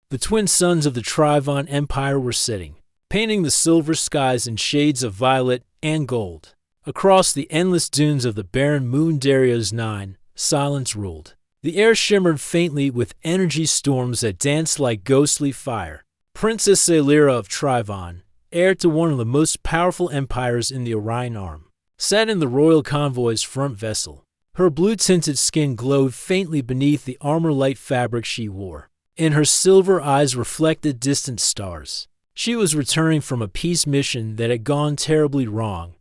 The twin suns of the Trivon Empire were setting, painting the silver skies in shades of violet and gold. Across the endless dunes of the barren moon Darius 9, silence ruled. The air shimmered faintly with energy storms that danced like ghostly fire. Princess Aelira of Trivon, heir to one of the most powerful empires in the Orion Arm, sat in the royal convoy's front vessel. Her blue-tinted skin glowed faintly beneath the armor-light fabric she wore, and her silver eyes reflected distant stars. She was returning from a peace mission that had gone terribly wrong.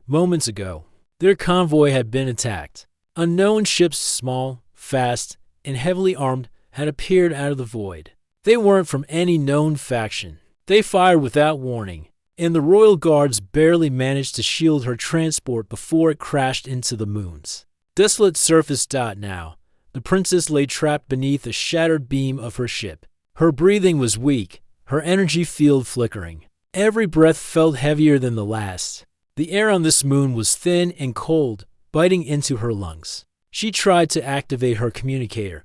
Moments ago, their convoy had been attacked. Unknown ships, small, fast, and heavily armed, had appeared out of the void. They weren't from any known faction. They fired without warning, and the royal guards barely managed to shield her transport before it crashed into the moons. Desolate surface. Now, the princess lay trapped beneath a shattered beam of her ship. Her breathing was weak, her energy field flickering. Every breath felt heavier than the last. The air on this moon was thin and cold, biting into her lungs. She tried to activate her communicator,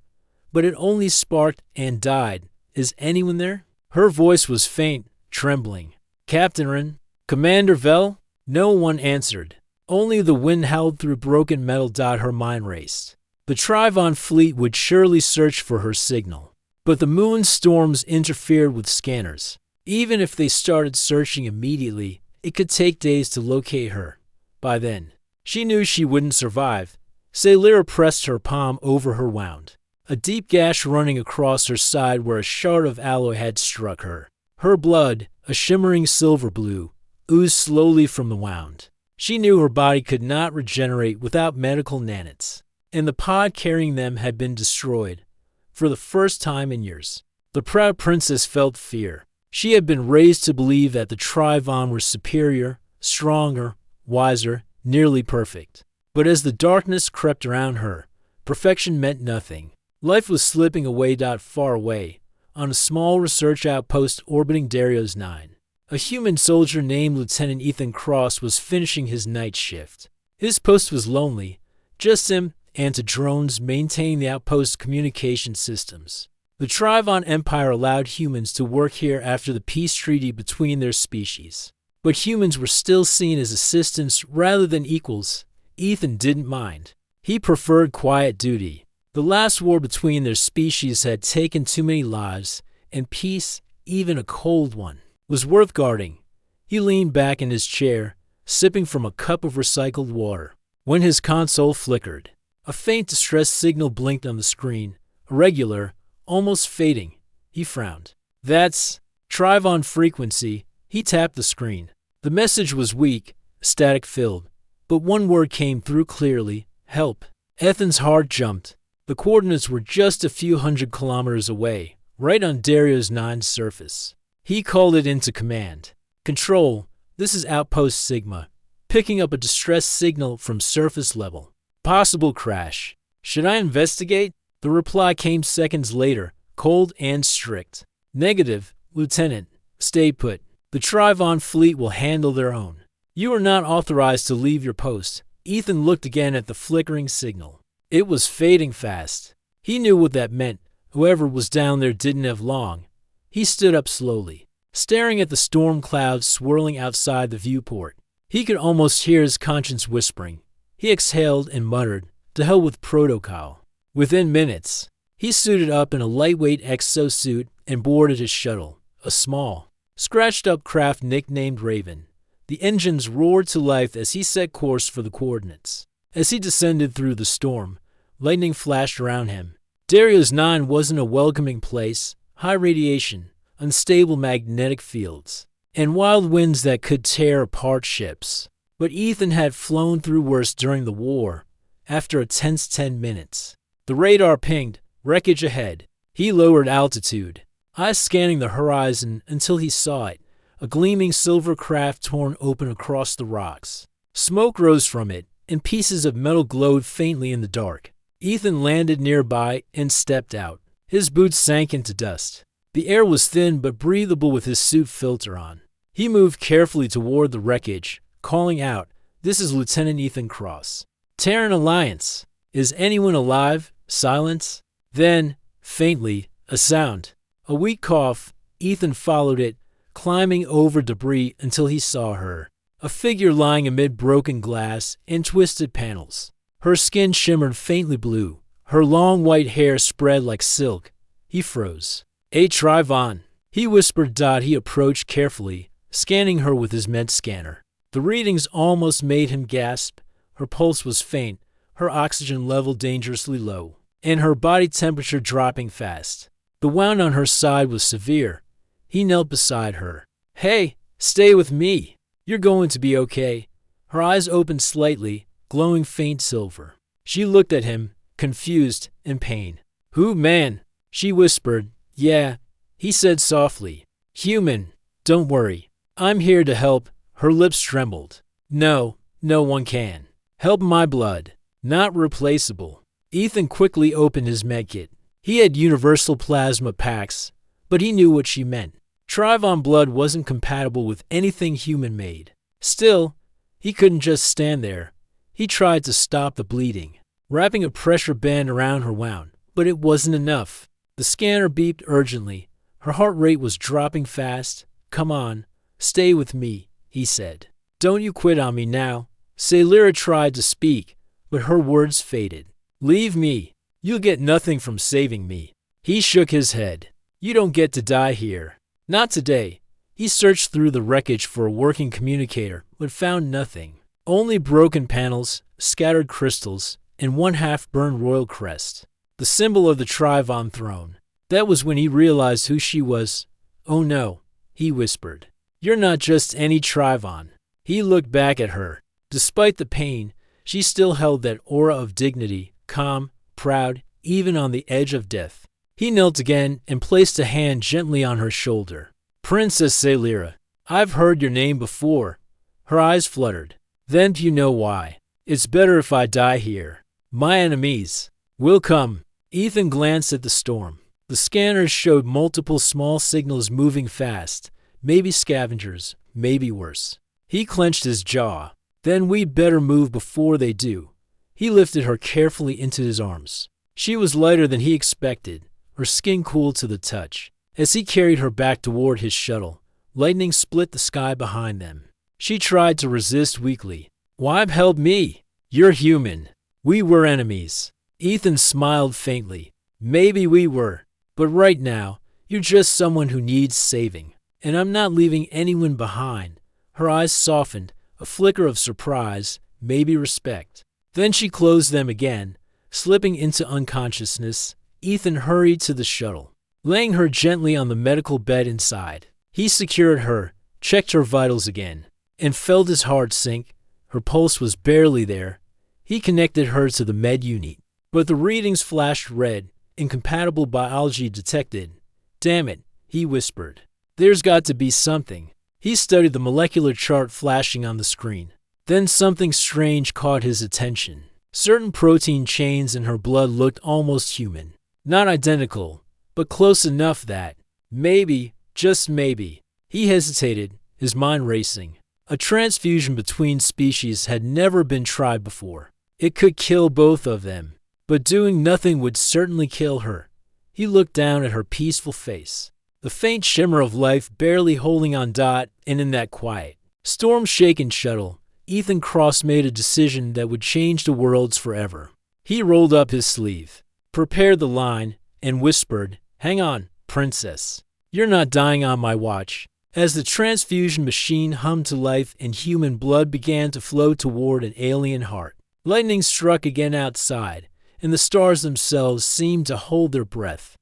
but it only sparked and died. Is anyone there? Her voice was faint, trembling. Captain Rin? Commander Vel? No one answered. Only the wind howled through broken metal. Her mind raced. The Trivon fleet would surely search for her signal. But the moon storms interfered with scanners. Even if they started searching immediately, it could take days to locate her. By then, she knew she wouldn't survive. Aelira pressed her palm over her wound, a deep gash running across her side where a shard of alloy had struck her. Her blood, a shimmering silver blue, oozed slowly from the wound. She knew her body could not regenerate without medical nanites, and the pod carrying them had been destroyed. For the first time in years, the proud princess felt fear. She had been raised to believe that the Trivon were superior, stronger, wiser, nearly perfect. But as the darkness crept around her, perfection meant nothing. Life was slipping away. Far away, on a small research outpost orbiting Darius 9, a human soldier named Lieutenant Ethan Cross was finishing his night shift. His post was lonely, just him and two drones maintaining the outpost's communication systems. The Trivon Empire allowed humans to work here after the peace treaty between their species. But humans were still seen as assistants rather than equals. Ethan didn't mind. He preferred quiet duty. The last war between their species had taken too many lives, and peace, even a cold one, was worth guarding. He leaned back in his chair, sipping from a cup of recycled water, when his console flickered. A faint distress signal blinked on the screen, irregular, almost fading. He frowned. That's Trivon frequency. He tapped the screen. The message was weak, static-filled, but one word came through clearly: help. Ethan's heart jumped. The coordinates were just a few hundred kilometers away, right on Darius 9's surface. He called it into command. Control, this is Outpost Sigma, picking up a distress signal from surface level. Possible crash. Should I investigate? The reply came seconds later, cold and strict. Negative, Lieutenant. Stay put. The Trivon fleet will handle their own. You are not authorized to leave your post. Ethan looked again at the flickering signal. It was fading fast. He knew what that meant. Whoever was down there didn't have long. He stood up slowly, staring at the storm clouds swirling outside the viewport. He could almost hear his conscience whispering. He exhaled and muttered, "To hell with protocol." Within minutes, he suited up in a lightweight exosuit and boarded his shuttle, a small, scratched-up craft nicknamed Raven. The engines roared to life as he set course for the coordinates. As he descended through the storm, lightning flashed around him. Darius 9 wasn't a welcoming place. High radiation, unstable magnetic fields, and wild winds that could tear apart ships. But Ethan had flown through worse during the war. After a tense 10 minutes, the radar pinged, wreckage ahead. He lowered altitude, eyes scanning the horizon until he saw it, a gleaming silver craft torn open across the rocks. Smoke rose from it, and pieces of metal glowed faintly in the dark. Ethan landed nearby and stepped out. His boots sank into dust. The air was thin but breathable with his suit filter on. He moved carefully toward the wreckage, calling out, "This is Lieutenant Ethan Cross. Terran Alliance. Is anyone alive?" Silence. Then, faintly, a sound. A weak cough. Ethan followed it, climbing over debris until he saw her. A figure lying amid broken glass and twisted panels. Her skin shimmered faintly blue. Her long white hair spread like silk. He froze. Trivon, he whispered. He approached carefully, scanning her with his med scanner. The readings almost made him gasp. Her pulse was faint, her oxygen level dangerously low, and her body temperature dropping fast. The wound on her side was severe. He knelt beside her. Hey, stay with me. You're going to be okay. Her eyes opened slightly, glowing faint silver. She looked at him, confused, in pain. Who, man? She whispered. Yeah, he said softly. Human, don't worry. I'm here to help. Her lips trembled. No one can. Help my blood. Not replaceable. Ethan quickly opened his medkit. He had universal plasma packs, but he knew what she meant. Trivon blood wasn't compatible with anything human-made. Still, he couldn't just stand there. He tried to stop the bleeding, wrapping a pressure band around her wound, but it wasn't enough. The scanner beeped urgently. Her heart rate was dropping fast. Come on, stay with me, he said. Don't you quit on me now. Celira tried to speak, but her words faded. Leave me. You'll get nothing from saving me. He shook his head. You don't get to die here. Not today. He searched through the wreckage for a working communicator, but found nothing. Only broken panels, scattered crystals, and one half-burned royal crest. The symbol of the Trivon throne. That was when he realized who she was. Oh no, he whispered. You're not just any Trivon. He looked back at her. Despite the pain, she still held that aura of dignity, calm, proud, even on the edge of death. He knelt again and placed a hand gently on her shoulder. Princess Celira, I've heard your name before. Her eyes fluttered. Then you know why. It's better if I die here. My enemies will come. Ethan glanced at the storm. The scanners showed multiple small signals moving fast. Maybe scavengers, maybe worse. He clenched his jaw. Then we'd better move before they do. He lifted her carefully into his arms. She was lighter than he expected, her skin cool to the touch. As he carried her back toward his shuttle, lightning split the sky behind them. She tried to resist weakly. Why help me? You're human. We were enemies. Ethan smiled faintly. Maybe we were, but right now, you're just someone who needs saving. And I'm not leaving anyone behind. Her eyes softened, a flicker of surprise, maybe respect. Then she closed them again. Slipping into unconsciousness, Ethan hurried to the shuttle, laying her gently on the medical bed inside. He secured her, checked her vitals again, and felt his heart sink. Her pulse was barely there. He connected her to the med unit, but the readings flashed red, incompatible biology detected. Damn it, he whispered. There's got to be something. He studied the molecular chart flashing on the screen. Then something strange caught his attention. Certain protein chains in her blood looked almost human. Not identical, but close enough that, maybe, just maybe. He hesitated, his mind racing. A transfusion between species had never been tried before. It could kill both of them, but doing nothing would certainly kill her. He looked down at her peaceful face, the faint shimmer of life barely holding on. And in that quiet, storm-shaken shuttle, Ethan Cross made a decision that would change the worlds forever. He rolled up his sleeve, prepared the line, and whispered, Hang on, princess. You're not dying on my watch. As the transfusion machine hummed to life and human blood began to flow toward an alien heart, lightning struck again outside, and the stars themselves seemed to hold their breath.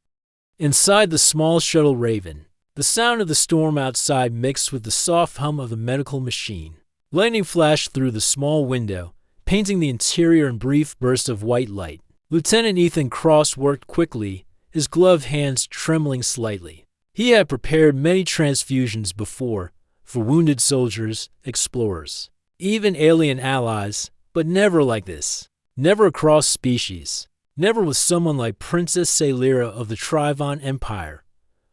Inside the small shuttle Raven, the sound of the storm outside mixed with the soft hum of the medical machine. Lightning flashed through the small window, painting the interior in brief bursts of white light. Lieutenant Ethan Cross worked quickly, his gloved hands trembling slightly. He had prepared many transfusions before, for wounded soldiers, explorers, even alien allies, but never like this. Never across species. Never with someone like Princess Celira of the Trivon Empire.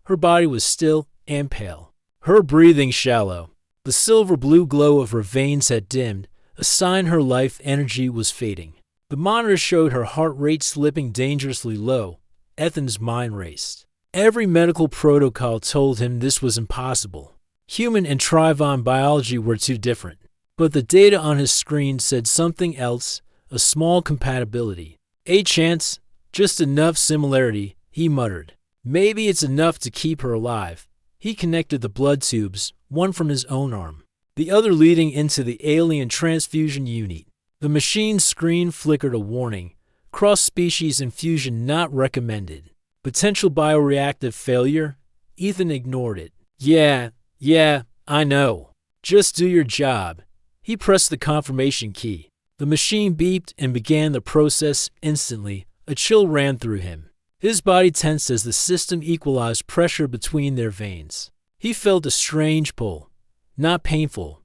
Her body was still and pale, her breathing shallow. The silver-blue glow of her veins had dimmed, a sign her life energy was fading. The monitor showed her heart rate slipping dangerously low. Ethan's mind raced. Every medical protocol told him this was impossible. Human and Trivon biology were too different. But the data on his screen said something else, a small compatibility. A chance, just enough similarity, he muttered. Maybe it's enough to keep her alive. He connected the blood tubes, one from his own arm, the other leading into the alien transfusion unit. The machine's screen flickered a warning. Cross-species infusion not recommended. Potential bioreactive failure? Ethan ignored it. Yeah, I know. Just do your job. He pressed the confirmation key. The machine beeped and began the process instantly. A chill ran through him. His body tensed as the system equalized pressure between their veins. He felt a strange pull. Not painful,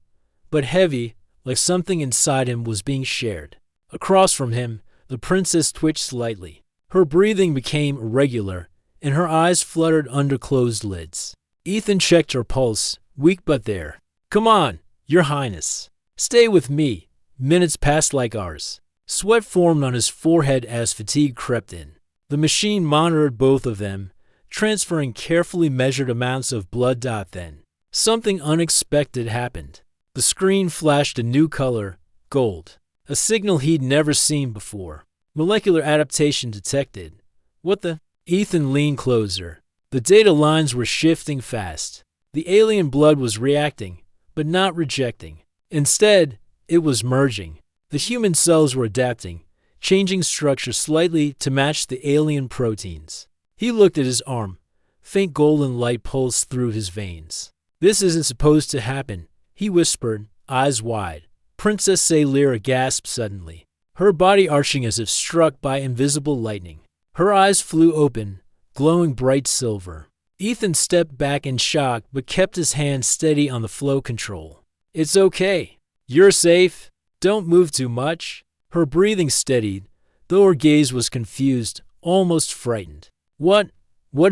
but heavy, like something inside him was being shared. Across from him, the princess twitched slightly. Her breathing became irregular, and her eyes fluttered under closed lids. Ethan checked her pulse, weak but there. Come on, Your Highness. Stay with me. Minutes passed like hours. Sweat formed on his forehead as fatigue crept in. The machine monitored both of them, transferring carefully measured amounts of blood. Then, something unexpected happened. The screen flashed a new color, gold, a signal he'd never seen before. Molecular adaptation detected. What the? Ethan leaned closer. The data lines were shifting fast. The alien blood was reacting, but not rejecting. Instead, it was merging. The human cells were adapting, changing structure slightly to match the alien proteins. He looked at his arm. Faint golden light pulsed through his veins. This isn't supposed to happen, he whispered, eyes wide. Princess Sailira gasped suddenly, her body arching as if struck by invisible lightning. Her eyes flew open, glowing bright silver. Ethan stepped back in shock but kept his hand steady on the flow control. It's okay. You're safe. Don't move too much. Her breathing steadied, though her gaze was confused, almost frightened. What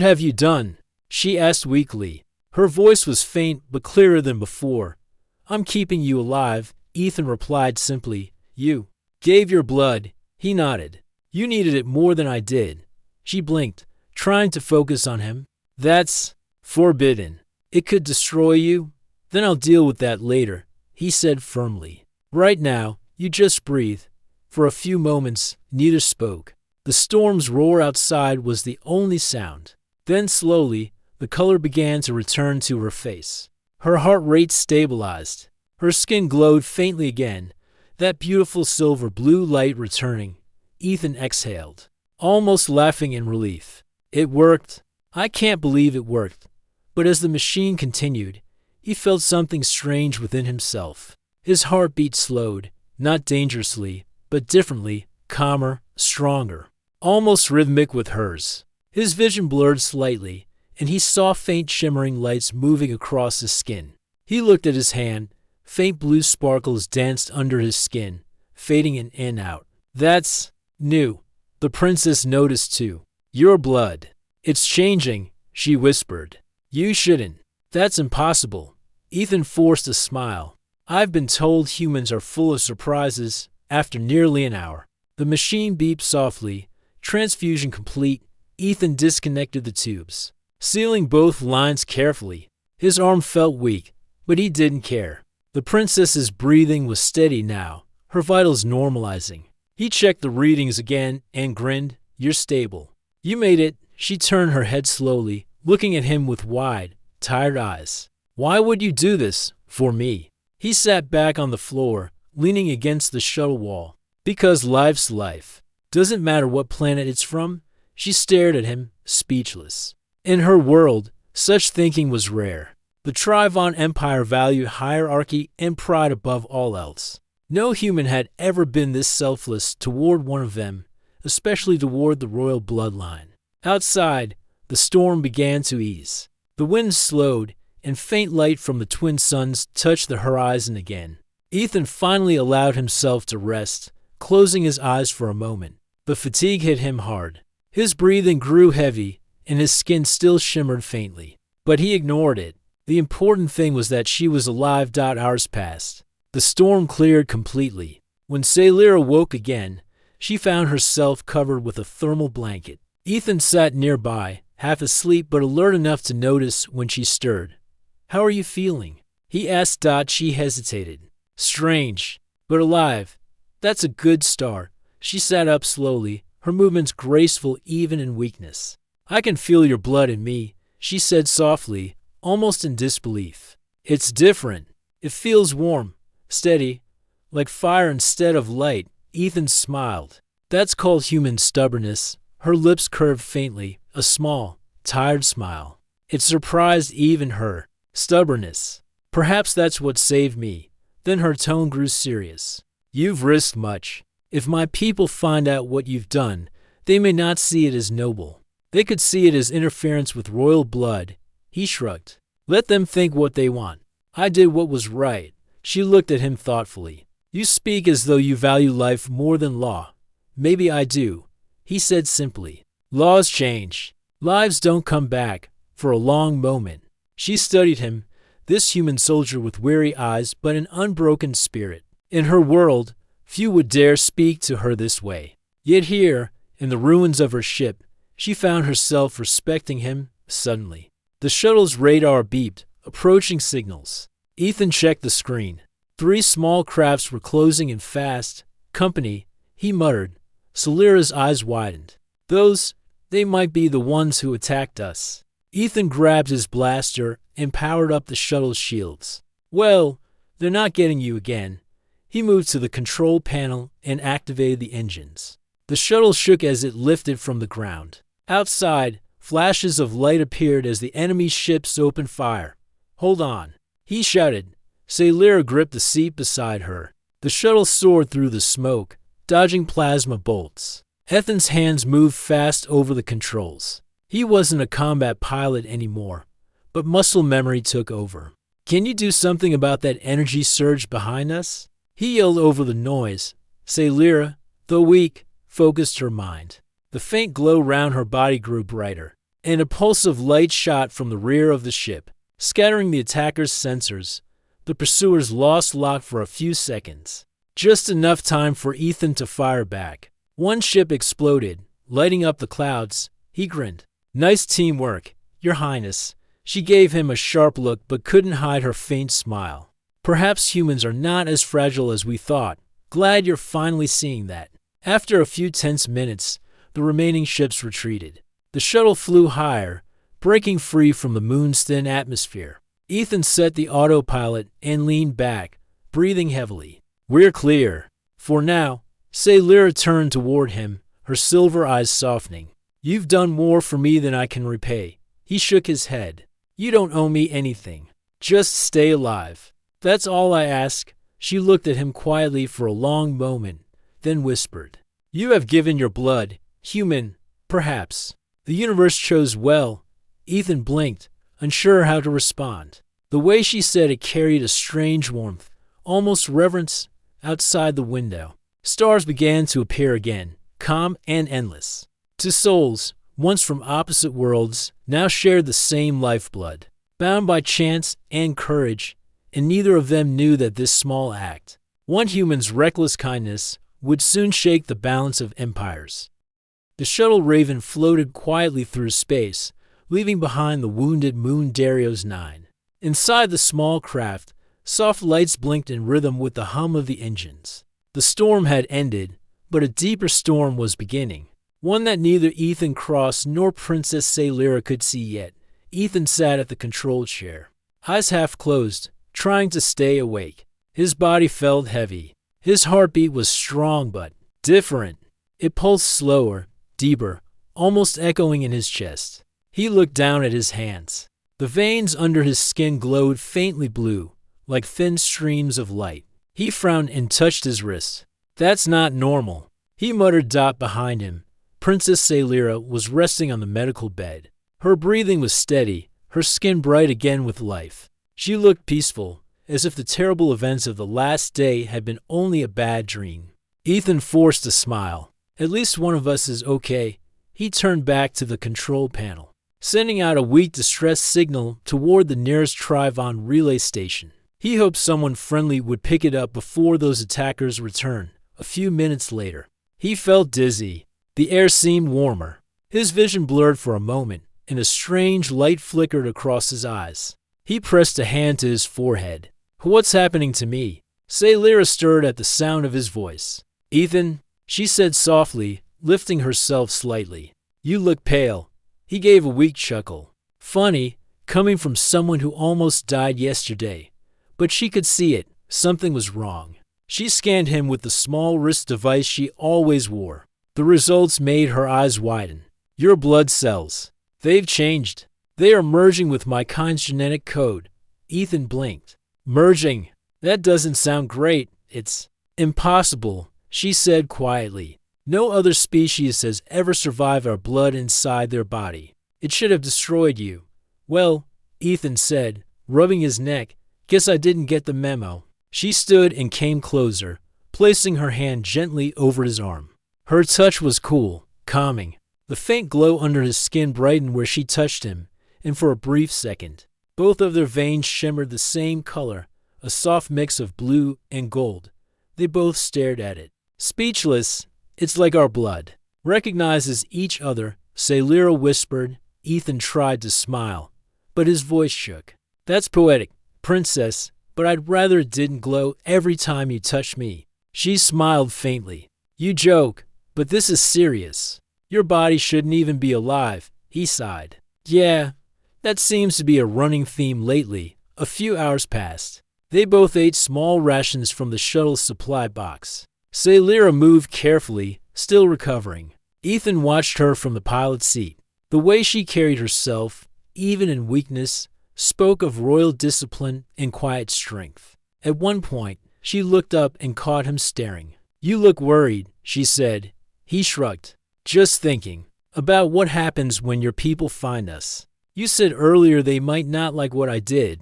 have you done? She asked weakly. Her voice was faint but clearer than before. I'm keeping you alive, Ethan replied simply. You gave your blood. He nodded. You needed it more than I did. She blinked, trying to focus on him. That's forbidden. It could destroy you. Then I'll deal with that later, he said firmly. Right now, you just breathe. For a few moments, neither spoke. The storm's roar outside was the only sound. Then slowly, the color began to return to her face. Her heart rate stabilized. Her skin glowed faintly again, that beautiful silver blue light returning. Ethan exhaled, almost laughing in relief. It worked. I can't believe it worked. But as the machine continued, he felt something strange within himself. His heartbeat slowed, not dangerously, but differently, calmer, stronger, almost rhythmic with hers. His vision blurred slightly, and he saw faint shimmering lights moving across his skin. He looked at his hand. Faint blue sparkles danced under his skin, fading in and out. That's new. The princess noticed too. Your blood. It's changing, she whispered. You shouldn't. That's impossible. Ethan forced a smile. I've been told humans are full of surprises. After nearly an hour, the machine beeped softly. Transfusion complete. Ethan disconnected the tubes, sealing both lines carefully. His arm felt weak, but he didn't care. The princess's breathing was steady now, her vitals normalizing. He checked the readings again and grinned. You're stable. You made it. She turned her head slowly, looking at him with wide, tired eyes. Why would you do this for me? He sat back on the floor, leaning against the shuttle wall. Because life's life. Doesn't matter what planet it's from. She stared at him, speechless. In her world, such thinking was rare. The Trivon Empire valued hierarchy and pride above all else. No human had ever been this selfless toward one of them, especially toward the royal bloodline. Outside, the storm began to ease. The wind slowed, and faint light from the twin suns touched the horizon again. Ethan finally allowed himself to rest, closing his eyes for a moment. The fatigue hit him hard. His breathing grew heavy, and his skin still shimmered faintly. But he ignored it. The important thing was that she was alive. Hours passed. The storm cleared completely. When Sailira woke again, she found herself covered with a thermal blanket. Ethan sat nearby, half asleep but alert enough to notice when she stirred. "How are you feeling?" he asked. She hesitated. "Strange, but alive. That's a good start." She sat up slowly, her movements graceful even in weakness. "I can feel your blood in me," she said softly, almost in disbelief. "It's different. It feels warm, steady, like fire instead of light." Ethan smiled. "That's called human stubbornness." Her lips curved faintly, a small, tired smile. It surprised even her. "Stubbornness. Perhaps that's what saved me." Then her tone grew serious. "You've risked much. If my people find out what you've done, they may not see it as noble. They could see it as interference with royal blood." He shrugged. "Let them think what they want. I did what was right." She looked at him thoughtfully. "You speak as though you value life more than law." "Maybe I do," he said simply. "Laws change. Lives don't come back." For a long moment, she studied him, this human soldier with weary eyes but an unbroken spirit. In her world, few would dare speak to her this way. Yet here, in the ruins of her ship, she found herself respecting him suddenly. The shuttle's radar beeped, approaching signals. Ethan checked the screen. 3 small crafts were closing in fast. "Company," he muttered. Solera's eyes widened. They might be the ones who attacked us." Ethan grabbed his blaster and powered up the shuttle's shields. "Well, they're not getting you again." He moved to the control panel and activated the engines. The shuttle shook as it lifted from the ground. Outside, flashes of light appeared as the enemy ships opened fire. "Hold on," he shouted. Salira gripped the seat beside her. The shuttle soared through the smoke, dodging plasma bolts. Ethan's hands moved fast over the controls. He wasn't a combat pilot anymore, but muscle memory took over. "Can you do something about that energy surge behind us?" He yelled over the noise. Salira, though weak, focused her mind. The faint glow round her body grew brighter, and a pulse of light shot from the rear of the ship, scattering the attackers' sensors. The pursuers lost lock for a few seconds. Just enough time for Ethan to fire back. One ship exploded, lighting up the clouds. He grinned. "Nice teamwork, Your Highness." She gave him a sharp look but couldn't hide her faint smile. "Perhaps humans are not as fragile as we thought. Glad you're finally seeing that." After a few tense minutes, the remaining ships retreated. The shuttle flew higher, breaking free from the moon's thin atmosphere. Ethan set the autopilot and leaned back, breathing heavily. "We're clear. For now." Salira turned toward him, her silver eyes softening. "You've done more for me than I can repay." He shook his head. "You don't owe me anything. Just stay alive. That's all I ask." She looked at him quietly for a long moment, then whispered, "You have given your blood, human, perhaps. The universe chose well." Ethan blinked, unsure how to respond. The way she said it carried a strange warmth, almost reverence. Outside the window, stars began to appear again, calm and endless. Two souls, once from opposite worlds, now shared the same lifeblood, bound by chance and courage, and neither of them knew that this small act, one human's reckless kindness, would soon shake the balance of empires. The shuttle Raven floated quietly through space, leaving behind the wounded Moon Darius 9. Inside the small craft, soft lights blinked in rhythm with the hum of the engines. The storm had ended, but a deeper storm was beginning, one that neither Ethan Cross nor Princess Salira could see yet. Ethan sat at the control chair, eyes half closed, trying to stay awake. His body felt heavy. His heartbeat was strong but different. It pulsed slower, deeper, almost echoing in his chest. He looked down at his hands. The veins under his skin glowed faintly blue, like thin streams of light. He frowned and touched his wrist. "That's not normal," he muttered. Behind him, Princess Salira was resting on the medical bed. Her breathing was steady, her skin bright again with life. She looked peaceful, as if the terrible events of the last day had been only a bad dream. Ethan forced a smile. "At least one of us is okay." He turned back to the control panel, sending out a weak distress signal toward the nearest Trivon relay station. He hoped someone friendly would pick it up before those attackers returned. A few minutes later, he felt dizzy. The air seemed warmer. His vision blurred for a moment, and a strange light flickered across his eyes. He pressed a hand to his forehead. "What's happening to me?" Sailira stirred at the sound of his voice. "Ethan," she said softly, lifting herself slightly. "You look pale." He gave a weak chuckle. Funny, coming from someone who almost died yesterday. But she could see it. Something was wrong. She scanned him with the small wrist device she always wore. The results made her eyes widen. "Your blood cells. They've changed. They are merging with my kind's genetic code." Ethan blinked. "Merging? That doesn't sound great. It's impossible," she said quietly. "No other species has ever survived our blood inside their body. It should have destroyed you." "Well," Ethan said, rubbing his neck, "guess I didn't get the memo." She stood and came closer, placing her hand gently over his arm. Her touch was cool, calming. The faint glow under his skin brightened where she touched him, and for a brief second, both of their veins shimmered the same color, a soft mix of blue and gold. They both stared at it. Speechless. "It's like our blood recognizes each other," Sailira whispered. Ethan tried to smile, but his voice shook. "That's poetic, princess, but I'd rather it didn't glow every time you touch me." She smiled faintly. "You joke, but this is serious. Your body shouldn't even be alive," he sighed. "Yeah, that seems to be a running theme lately." A few hours passed. They both ate small rations from the shuttle supply box. Sailira moved carefully, still recovering. Ethan watched her from the pilot's seat. The way she carried herself, even in weakness, spoke of royal discipline and quiet strength. At one point, she looked up and caught him staring. "You look worried," she said. He shrugged. "Just thinking about what happens when your people find us. You said earlier they might not like what I did."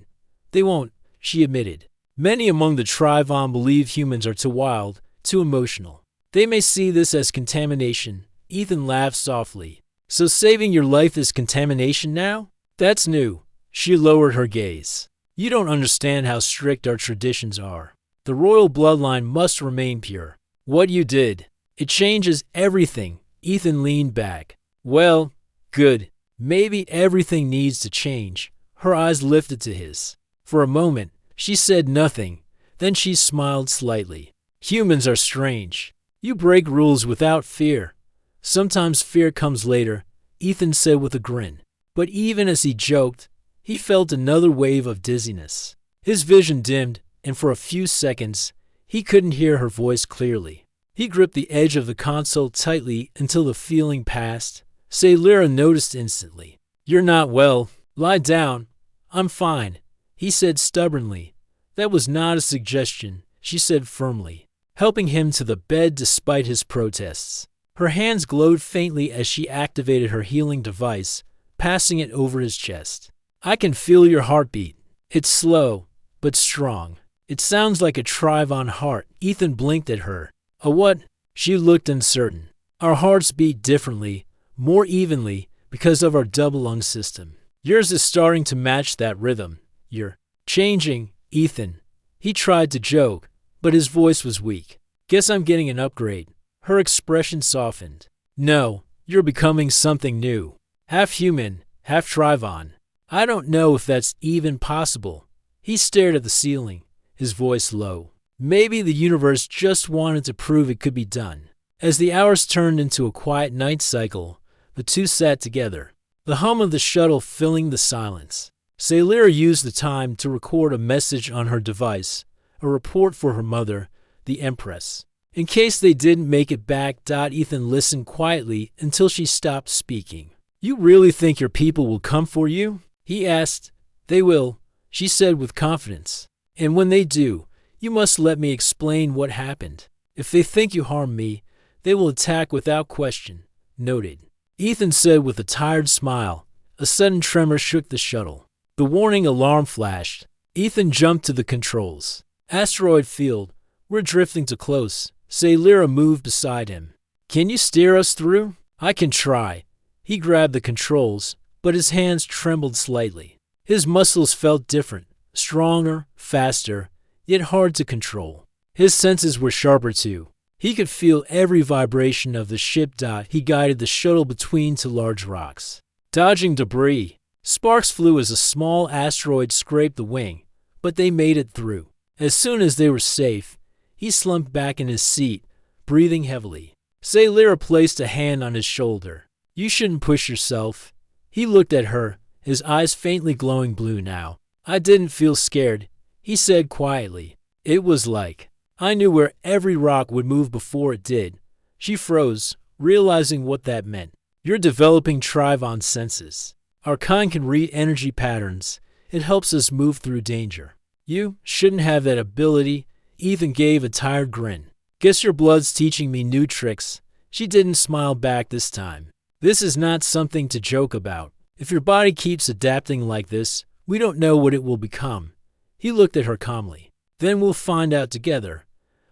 "They won't," she admitted. "Many among the Trivon believe humans are too wild, too emotional. They may see this as contamination." Ethan laughed softly. "So saving your life is contamination now? That's new." She lowered her gaze. "You don't understand how strict our traditions are. The royal bloodline must remain pure. What you did, it changes everything." Ethan leaned back. "Well, good. Maybe everything needs to change." Her eyes lifted to his. For a moment, she said nothing. Then she smiled slightly. "Humans are strange. You break rules without fear. Sometimes fear comes later," Ethan said with a grin. But even as he joked, he felt another wave of dizziness. His vision dimmed, and for a few seconds, he couldn't hear her voice clearly. He gripped the edge of the console tightly until the feeling passed. Sailira noticed instantly. "You're not well. Lie down." "I'm fine," he said stubbornly. "That was not a suggestion," she said firmly, helping him to the bed despite his protests. Her hands glowed faintly as she activated her healing device, passing it over his chest. "I can feel your heartbeat. It's slow, but strong. It sounds like a Trivon heart." Ethan blinked at her. "A what?" She looked uncertain. "Our hearts beat differently, more evenly, because of our double lung system. Yours is starting to match that rhythm. You're changing, Ethan." He tried to joke, but his voice was weak. "Guess I'm getting an upgrade." Her expression softened. "No, you're becoming something new. Half human, half Trivon. I don't know if that's even possible." He stared at the ceiling, his voice low. Maybe the universe just wanted to prove it could be done. As the hours turned into a quiet night cycle, the two sat together, the hum of the shuttle filling the silence. Sailira used the time to record a message on her device, a report for her mother, the Empress. In case they didn't make it back, Ethan listened quietly until she stopped speaking. "You really think your people will come for you?" he asked. "They will," she said with confidence. "And when they do, you must let me explain what happened. If they think you harmed me, they will attack without question." Noted. Ethan said with a tired smile. A sudden tremor shook the shuttle. The warning alarm flashed. Ethan jumped to the controls. "Asteroid field. We're drifting too close." Sailira moved beside him. "Can you steer us through?" "I can try." He grabbed the controls, but his hands trembled slightly. His muscles felt different, stronger, faster, yet hard to control. His senses were sharper too. He could feel every vibration of the ship. He guided the shuttle between two large rocks. dodging debris. Sparks flew as a small asteroid scraped the wing, but they made it through. As soon as they were safe, he slumped back in his seat, breathing heavily. Sailira placed a hand on his shoulder. You shouldn't push yourself. He looked at her, his eyes faintly glowing blue now. I didn't feel scared, he said quietly. It was like I knew where every rock would move before it did. She froze, realizing what that meant. You're developing Trivon senses. Our kind can read energy patterns. It helps us move through danger. You shouldn't have that ability. Ethan gave a tired grin. Guess your blood's teaching me new tricks. She didn't smile back this time. This is not something to joke about. If your body keeps adapting like this, we don't know what it will become. He looked at her calmly. Then we'll find out together.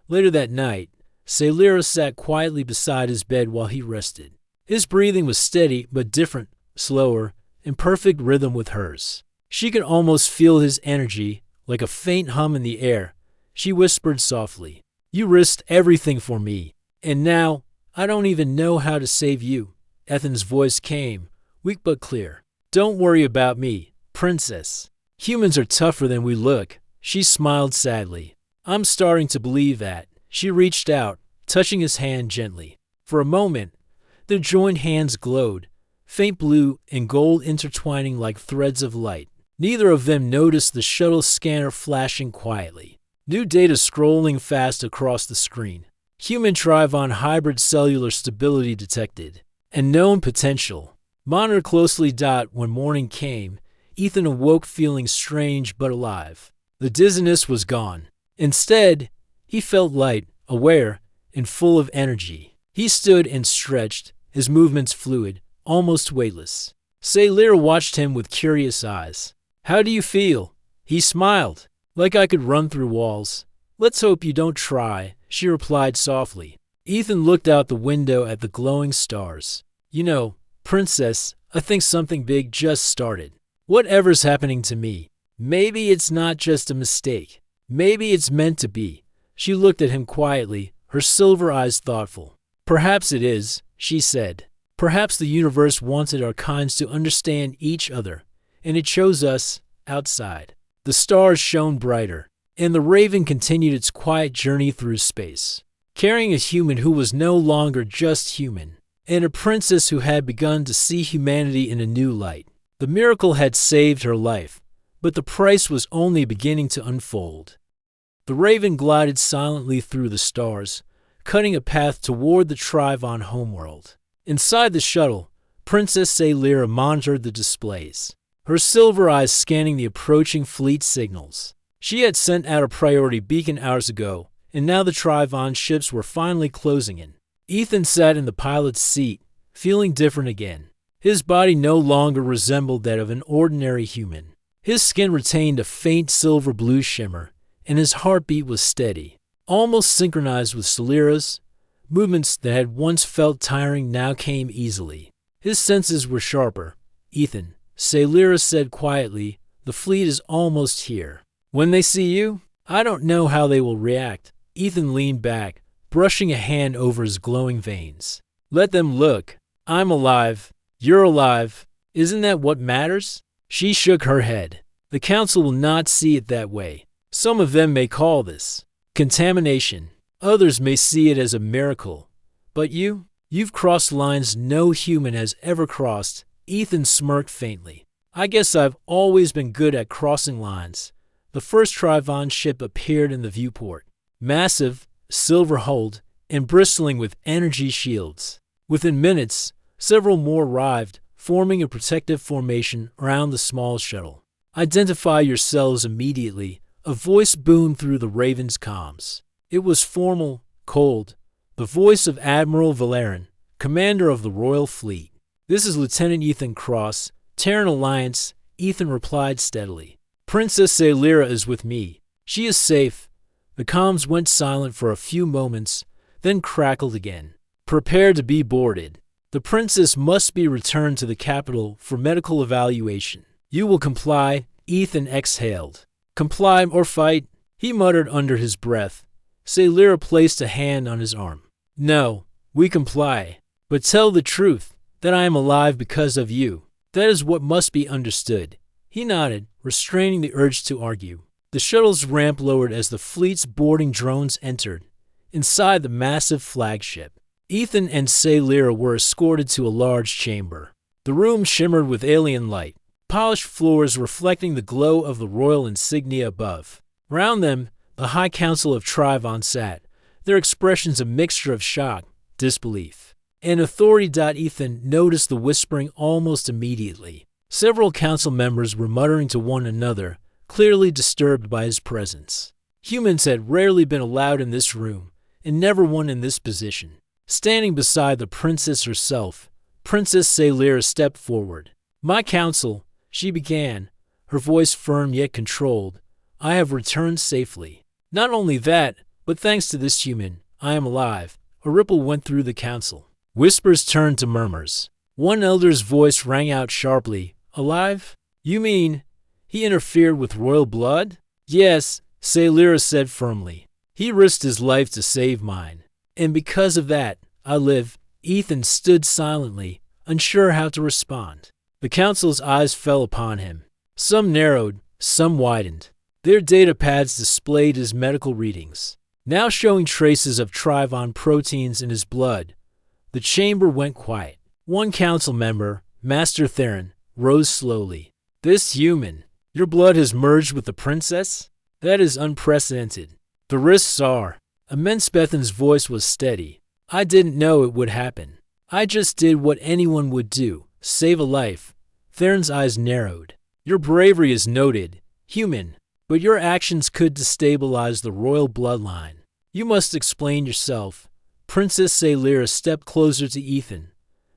Later that night, Sailira sat quietly beside his bed while he rested. His breathing was steady but different, slower, in perfect rhythm with hers. She could almost feel his energy, like a faint hum in the air. She whispered softly, You risked everything for me, and now I don't even know how to save you. Ethan's voice came, weak but clear. Don't worry about me, princess. Humans are tougher than we look. She smiled sadly. I'm starting to believe that. She reached out, touching his hand gently. For a moment, their joined hands glowed, faint blue and gold intertwining like threads of light. Neither of them noticed the shuttle scanner flashing quietly. New data scrolling fast across the screen. Human Trivon hybrid cellular stability detected. And known potential. Monitor closely. When morning came, Ethan awoke feeling strange but alive. The dizziness was gone. Instead, he felt light, aware, and full of energy. He stood and stretched, his movements fluid, almost weightless. Sailira watched him with curious eyes. How do you feel? He smiled. Like I could run through walls. Let's hope you don't try, she replied softly. Ethan looked out the window at the glowing stars. You know, princess, I think something big just started. Whatever's happening to me, maybe it's not just a mistake. Maybe it's meant to be. She looked at him quietly, her silver eyes thoughtful. Perhaps it is, she said. Perhaps the universe wanted our kinds to understand each other, and it chose us outside. The stars shone brighter, and the Raven continued its quiet journey through space, carrying a human who was no longer just human, and a princess who had begun to see humanity in a new light. The miracle had saved her life, but the price was only beginning to unfold. The Raven glided silently through the stars, cutting a path toward the Trivon homeworld. Inside the shuttle, Princess Sailira monitored the displays, her silver eyes scanning the approaching fleet signals. She had sent out a priority beacon hours ago, and now the Trivon ships were finally closing in. Ethan sat in the pilot's seat, feeling different again. His body no longer resembled that of an ordinary human. His skin retained a faint silver blue shimmer, and his heartbeat was steady, almost synchronized with Sailira's. Movements that had once felt tiring now came easily. His senses were sharper. Ethan, Sailira said quietly, the fleet is almost here. When they see you, I don't know how they will react. Ethan leaned back, brushing a hand over his glowing veins. Let them look. I'm alive. You're alive. Isn't that what matters? She shook her head. The council will not see it that way. Some of them may call this contamination. Others may see it as a miracle. But you've crossed lines no human has ever crossed. Ethan smirked faintly. I guess I've always been good at crossing lines. The first Trivon ship appeared in the viewport. Massive, silver-hulled, and bristling with energy shields. Within minutes, several more arrived, forming a protective formation around the small shuttle. Identify yourselves immediately, a voice boomed through the Raven's comms. It was formal, cold, the voice of Admiral Valerian, commander of the Royal Fleet. This is Lieutenant Ethan Cross, Terran Alliance, Ethan replied steadily. Princess Sailira is with me. She is safe. The comms went silent for a few moments, then crackled again. Prepare to be boarded. The princess must be returned to the capital for medical evaluation. You will comply, Ethan exhaled. Comply or fight, he muttered under his breath. Sailira placed a hand on his arm. No, we comply. But tell the truth, that I am alive because of you. That is what must be understood. He nodded, restraining the urge to argue. The shuttle's ramp lowered as the fleet's boarding drones entered. Inside the massive flagship, Ethan and Sailira were escorted to a large chamber. The room shimmered with alien light, polished floors reflecting the glow of the royal insignia above. Round them, the High Council of Trivon sat, their expressions a mixture of shock, disbelief, and authority. Ethan noticed the whispering almost immediately. Several council members were muttering to one another, clearly disturbed by his presence. Humans had rarely been allowed in this room, and never one in this position. Standing beside the princess herself, Princess Sailira stepped forward. "My council," she began, her voice firm yet controlled, "I have returned safely. Not only that, but thanks to this human, I am alive." A ripple went through the council. Whispers turned to murmurs. One elder's voice rang out sharply, "Alive? You mean he interfered with royal blood?" "Yes," Sailira said firmly. "He risked his life to save mine. And because of that, I live." Ethan stood silently, unsure how to respond. The council's eyes fell upon him. Some narrowed, some widened. Their data pads displayed his medical readings, now showing traces of Trivon proteins in his blood. The chamber went quiet. One council member, Master Theron, rose slowly. "This human, your blood has merged with the princess? That is unprecedented. The risks are..." Bethan's voice was steady. "I didn't know it would happen. I just did what anyone would do, save a life." Theron's eyes narrowed. "Your bravery is noted, human, but your actions could destabilize the royal bloodline. You must explain yourself." Princess Sailira stepped closer to Ethan.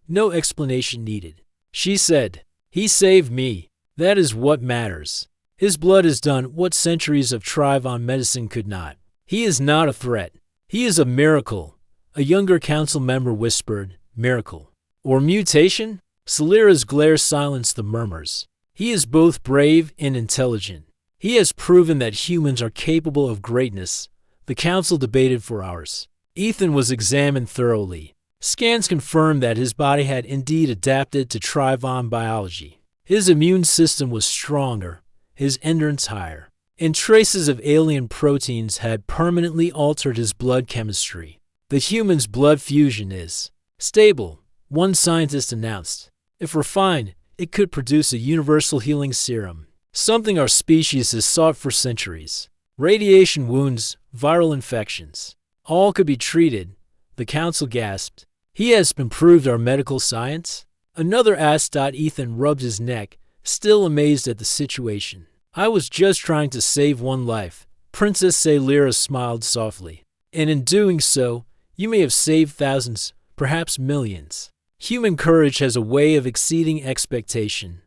"No explanation needed," she said. "He saved me. That is what matters. His blood has done what centuries of Trivon medicine could not. He is not a threat. He is a miracle." A younger council member whispered, "Miracle? Or mutation?" Sailira's glare silenced the murmurs. "He is both brave and intelligent. He has proven that humans are capable of greatness." The council debated for hours. Ethan was examined thoroughly. Scans confirmed that his body had indeed adapted to Trivon biology. His immune system was stronger, his endurance higher, and traces of alien proteins had permanently altered his blood chemistry. "The human's blood fusion is stable," one scientist announced. "If refined, it could produce a universal healing serum, something our species has sought for centuries. Radiation wounds, viral infections, all could be treated." The council gasped. "He has improved our medical science?" Another asked. Ethan rubbed his neck, still amazed at the situation. "I was just trying to save one life." Princess Sailira smiled softly. "And in doing so, you may have saved thousands, perhaps millions." Human courage has a way of exceeding expectation.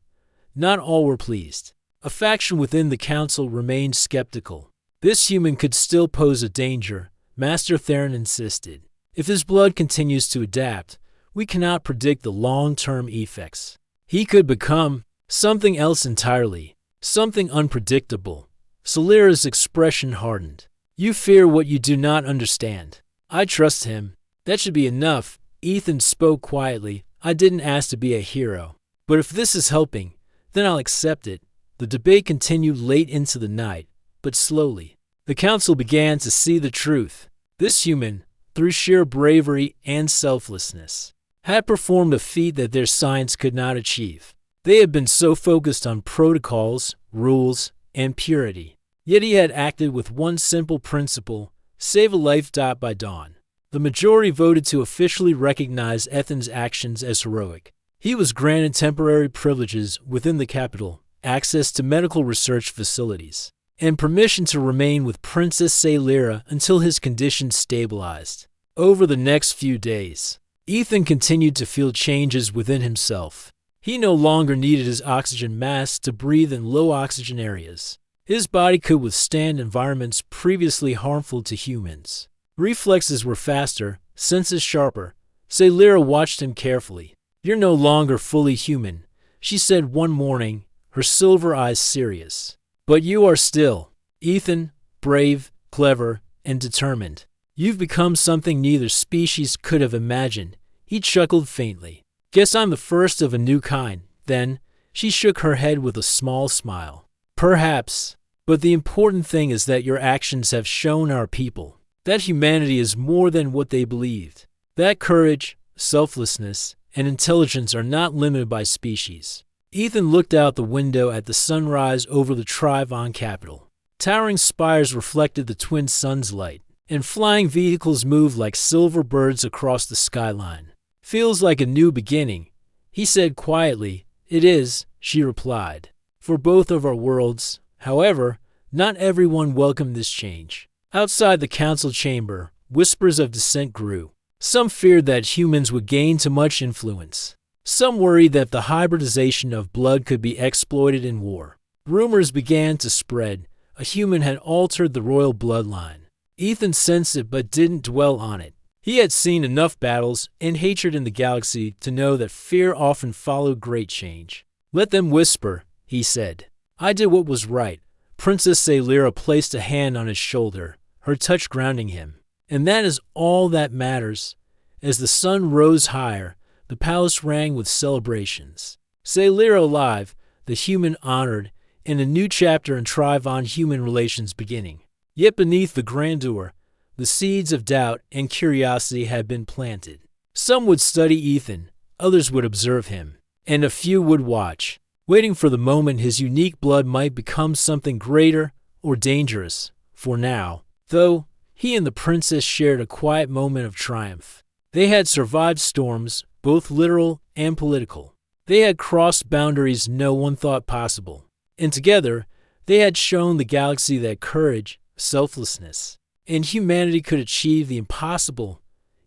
Not all were pleased. A faction within the council remained skeptical. "This human could still pose a danger," Master Theron insisted. "If his blood continues to adapt, we cannot predict the long-term effects. He could become something else entirely, something unpredictable." Sailira's expression hardened. "You fear what you do not understand. I trust him. That should be enough." Ethan spoke quietly. "I didn't ask to be a hero. But if this is helping, then I'll accept it." The debate continued late into the night, but slowly. The council began to see the truth. This human, through sheer bravery and selflessness, had performed a feat that their science could not achieve. They had been so focused on protocols, rules, and purity. Yet he had acted with one simple principle: save a life. By dawn, the majority voted to officially recognize Ethan's actions as heroic. He was granted temporary privileges within the capital, access to medical research facilities, and permission to remain with Princess Sailira until his condition stabilized. Over the next few days, Ethan continued to feel changes within himself. He no longer needed his oxygen mask to breathe in low oxygen areas. His body could withstand environments previously harmful to humans. Reflexes were faster, senses sharper. Sailira watched him carefully. "You're no longer fully human," she said one morning, her silver eyes serious. "But you are still, Ethan, brave, clever, and determined. You've become something neither species could have imagined." He chuckled faintly. "Guess I'm the first of a new kind." Then, she shook her head with a small smile. Perhaps, but the important thing is that your actions have shown our people that humanity is more than what they believed. That courage, selflessness, and intelligence are not limited by species. Ethan looked out the window at the sunrise over the Trivon capital. Towering spires reflected the twin suns' light, and flying vehicles moved like silver birds across the skyline. Feels like a new beginning, he said quietly. It is, she replied, for both of our worlds. However, not everyone welcomed this change. Outside the council chamber, whispers of dissent grew. Some feared that humans would gain too much influence. Some worried that the hybridization of blood could be exploited in war. Rumors began to spread. A human had altered the royal bloodline. Ethan sensed it but didn't dwell on it. He had seen enough battles and hatred in the galaxy to know that fear often followed great change. Let them whisper, he said. I did what was right. Princess Sailira placed a hand on his shoulder, her touch grounding him. And that is all that matters. As the sun rose higher, the palace rang with celebrations. Sailira alive, the human honored, and a new chapter in Trivon-human relations beginning. Yet beneath the grandeur, the seeds of doubt and curiosity had been planted. Some would study Ethan, others would observe him, and a few would watch, waiting for the moment his unique blood might become something greater or dangerous. For now, though, he and the princess shared a quiet moment of triumph. They had survived storms, both literal and political. They had crossed boundaries no one thought possible. And together, they had shown the galaxy that courage, selflessness, and humanity could achieve the impossible.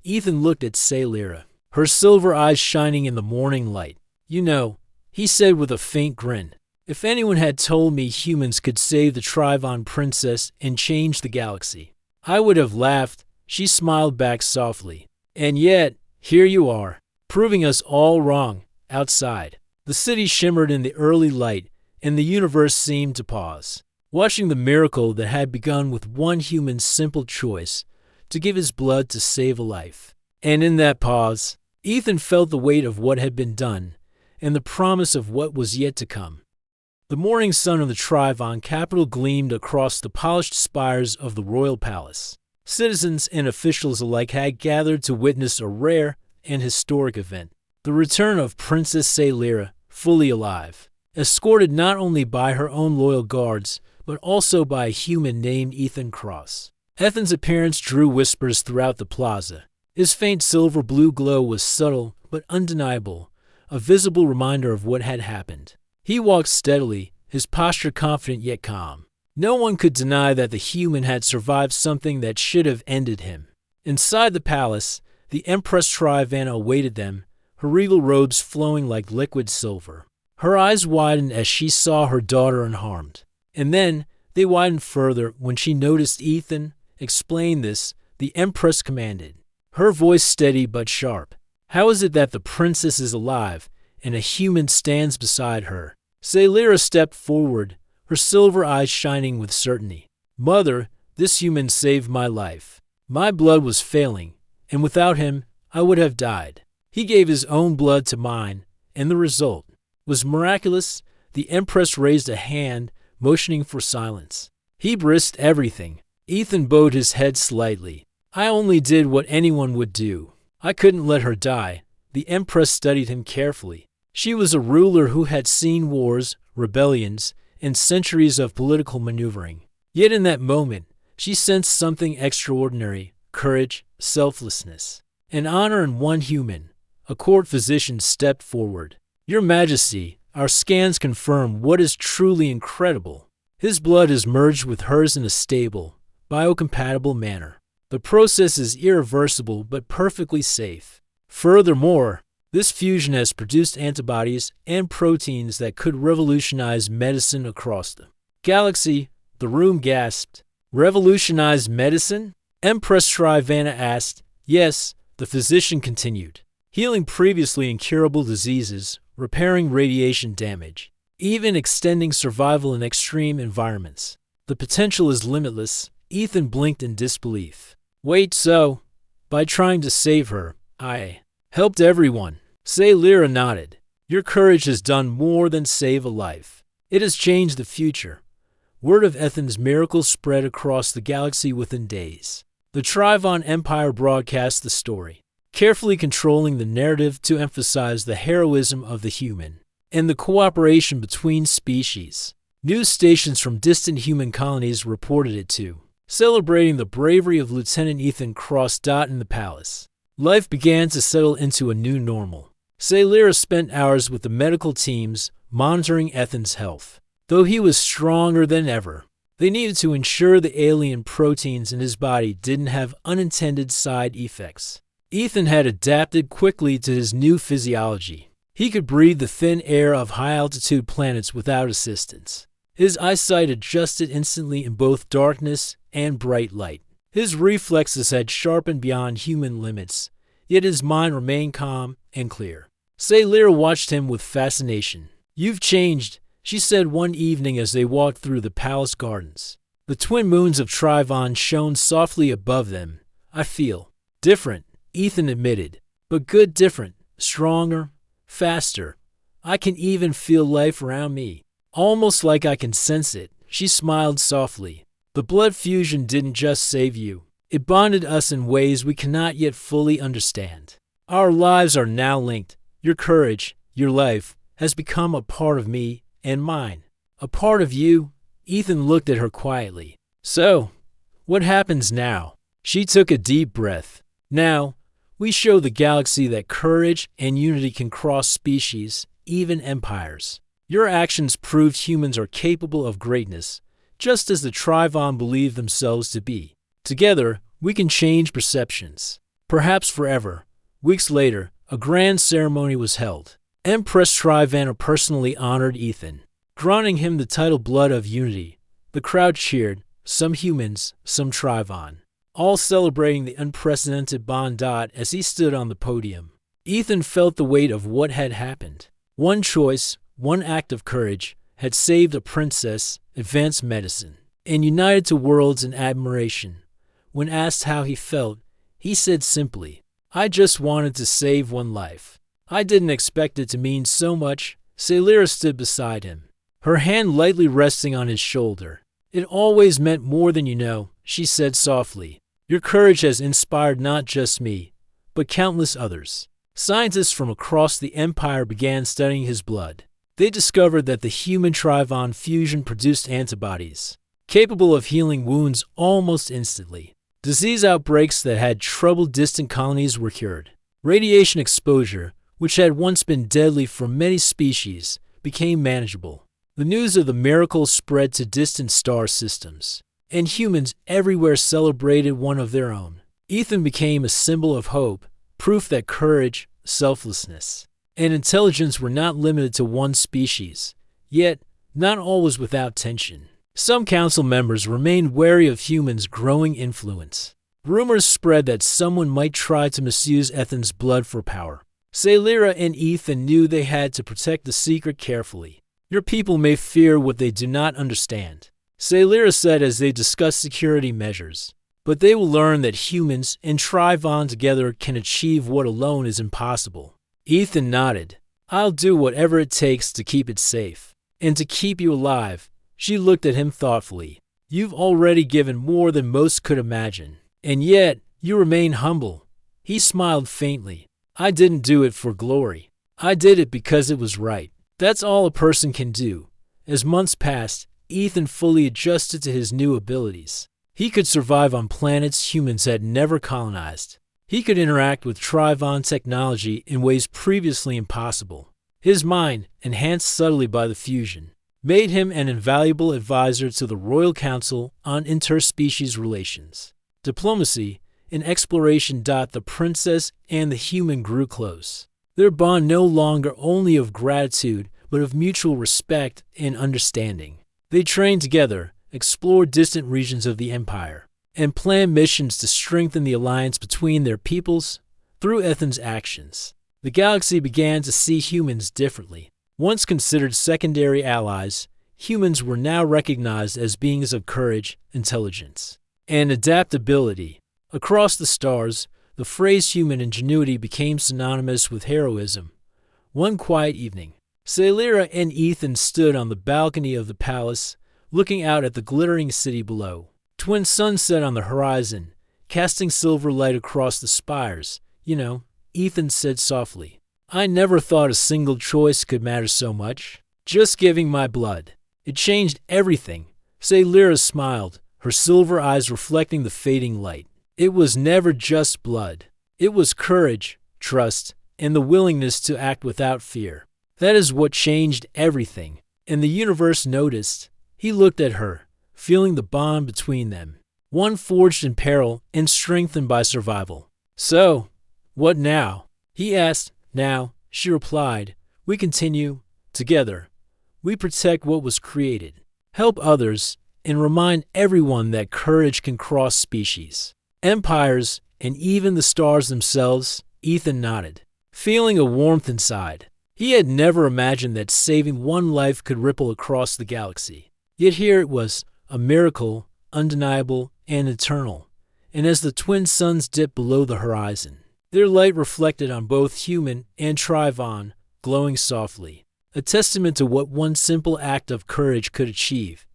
Ethan looked at Sailira, her silver eyes shining in the morning light. You know, he said with a faint grin, if anyone had told me humans could save the Trivon princess and change the galaxy, I would have laughed. She smiled back softly. And yet, here you are, proving us all wrong. Outside, the city shimmered in the early light, and the universe seemed to pause, watching the miracle that had begun with one human's simple choice to give his blood to save a life. And in that pause, Ethan felt the weight of what had been done and the promise of what was yet to come. The morning sun of the Trivon capital gleamed across the polished spires of the royal palace. Citizens and officials alike had gathered to witness a rare and historic event, the return of Princess Sailira, fully alive, escorted not only by her own loyal guards, but also by a human named Ethan Cross. Ethan's appearance drew whispers throughout the plaza. His faint silver-blue glow was subtle but undeniable, a visible reminder of what had happened. He walked steadily, his posture confident yet calm. No one could deny that the human had survived something that should have ended him. Inside the palace, the Empress Trivana awaited them, her regal robes flowing like liquid silver. Her eyes widened as she saw her daughter unharmed. And then they widened further when she noticed Ethan. Explain this, the Empress commanded, her voice steady but sharp. How is it that the princess is alive and a human stands beside her? Sailira stepped forward, her silver eyes shining with certainty. Mother, this human saved my life. My blood was failing, and without him, I would have died. He gave his own blood to mine, and the result was miraculous. The Empress raised a hand, motioning for silence. He risked everything. Ethan bowed his head slightly. I only did what anyone would do. I couldn't let her die. The Empress studied him carefully. She was a ruler who had seen wars, rebellions, and centuries of political maneuvering. Yet in that moment, she sensed something extraordinary: courage, selflessness, and honor in one human. A court physician stepped forward. Your Majesty, our scans confirm what is truly incredible. His blood is merged with hers in a stable, biocompatible manner. The process is irreversible but perfectly safe. Furthermore, this fusion has produced antibodies and proteins that could revolutionize medicine across the galaxy. The room gasped. Revolutionize medicine? Empress Trivana asked. Yes, the physician continued. Healing previously incurable diseases, repairing radiation damage, even extending survival in extreme environments. The potential is limitless. Ethan blinked in disbelief. Wait, so, by trying to save her, I helped everyone? Sailira nodded. Your courage has done more than save a life. It has changed the future. Word of Ethan's miracle spread across the galaxy within days. The Trivon Empire broadcast the story, carefully controlling the narrative to emphasize the heroism of the human and the cooperation between species. News stations from distant human colonies reported it too, celebrating the bravery of Lieutenant Ethan Cross. In the palace, life began to settle into a new normal. Sailira spent hours with the medical teams, monitoring Ethan's health. Though he was stronger than ever, they needed to ensure the alien proteins in his body didn't have unintended side effects. Ethan had adapted quickly to his new physiology. He could breathe the thin air of high-altitude planets without assistance. His eyesight adjusted instantly in both darkness and bright light. His reflexes had sharpened beyond human limits, yet his mind remained calm and clear. Sailira watched him with fascination. "You've changed," she said one evening as they walked through the palace gardens. The twin moons of Trivon shone softly above them. "I feel different," Ethan admitted, "but good different, stronger, faster. I can even feel life around me, almost like I can sense it." She smiled softly. "The blood fusion didn't just save you. It bonded us in ways we cannot yet fully understand. Our lives are now linked. Your courage, your life, has become a part of me and mine. A part of you." Ethan looked at her quietly. "So, what happens now?" She took a deep breath. "Now, we show the galaxy that courage and unity can cross species, even empires. Your actions proved humans are capable of greatness, just as the Trivon believe themselves to be. Together, we can change perceptions, perhaps forever." Weeks later, a grand ceremony was held. Empress Trivana personally honored Ethan, granting him the title Blood of Unity. The crowd cheered, some humans, some Trivon, all celebrating the unprecedented bond. As he stood on the podium, Ethan felt the weight of what had happened. One choice, one act of courage, had saved a princess, advanced medicine, and united two worlds in admiration. When asked how he felt, he said simply, "I just wanted to save one life. I didn't expect it to mean so much." Sailira stood beside him, her hand lightly resting on his shoulder. "It always meant more than you know," she said softly. "Your courage has inspired not just me, but countless others." Scientists from across the Empire began studying his blood. They discovered that the human Trivon fusion produced antibodies, capable of healing wounds almost instantly. Disease outbreaks that had troubled distant colonies were cured. Radiation exposure, which had once been deadly for many species, became manageable. The news of the miracle spread to distant star systems, and humans everywhere celebrated one of their own. Ethan became a symbol of hope, proof that courage, selflessness, and intelligence were not limited to one species. Yet, not all was without tension. Some council members remained wary of humans' growing influence. Rumors spread that someone might try to misuse Ethan's blood for power. Sailira and Ethan knew they had to protect the secret carefully. "Your people may fear what they do not understand," Sailira said as they discussed security measures. "But they will learn that humans and Trivon together can achieve what alone is impossible." Ethan nodded. "I'll do whatever it takes to keep it safe. And to keep you alive." She looked at him thoughtfully. "You've already given more than most could imagine. And yet, you remain humble." He smiled faintly. "I didn't do it for glory. I did it because it was right. That's all a person can do." As months passed, Ethan fully adjusted to his new abilities. He could survive on planets humans had never colonized. He could interact with Trivon technology in ways previously impossible. His mind, enhanced subtly by the fusion, made him an invaluable advisor to the Royal Council on interspecies relations, diplomacy, and exploration. The princess and the human grew close, their bond no longer only of gratitude but of mutual respect and understanding. They trained together, explored distant regions of the Empire, and planned missions to strengthen the alliance between their peoples. Through Ethan's actions, the galaxy began to see humans differently. Once considered secondary allies, humans were now recognized as beings of courage, intelligence, and adaptability. Across the stars, the phrase human ingenuity became synonymous with heroism. One quiet evening, Celira and Ethan stood on the balcony of the palace, looking out at the glittering city below. Twin suns set on the horizon, casting silver light across the spires. You know, Ethan said softly, I never thought a single choice could matter so much. Just giving my blood. It changed everything. Celira smiled, her silver eyes reflecting the fading light. It was never just blood. It was courage, trust, and the willingness to act without fear. That is what changed everything. And the universe noticed. He looked at her, feeling the bond between them, one forged in peril and strengthened by survival. So, what now? He asked. Now, she replied, we continue, together. We protect what was created, help others, and remind everyone that courage can cross species, empires, and even the stars themselves. Ethan nodded, feeling a warmth inside. He had never imagined that saving one life could ripple across the galaxy. Yet here it was, a miracle, undeniable and eternal. And as the twin suns dipped below the horizon, their light reflected on both human and Trivon, glowing softly, a testament to what one simple act of courage could achieve.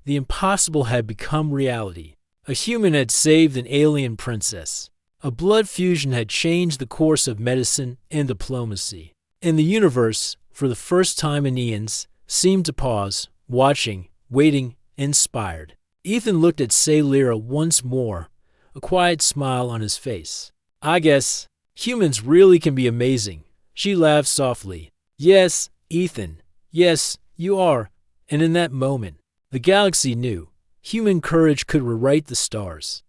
The impossible had become reality. A human had saved an alien princess. A blood fusion had changed the course of medicine and diplomacy. And the universe, for the first time in eons, seemed to pause, watching, waiting, inspired. Ethan looked at Celira once more, a quiet smile on his face. I guess humans really can be amazing. She laughed softly. Yes, Ethan. Yes, you are. And in that moment, the galaxy knew. Human courage could rewrite the stars.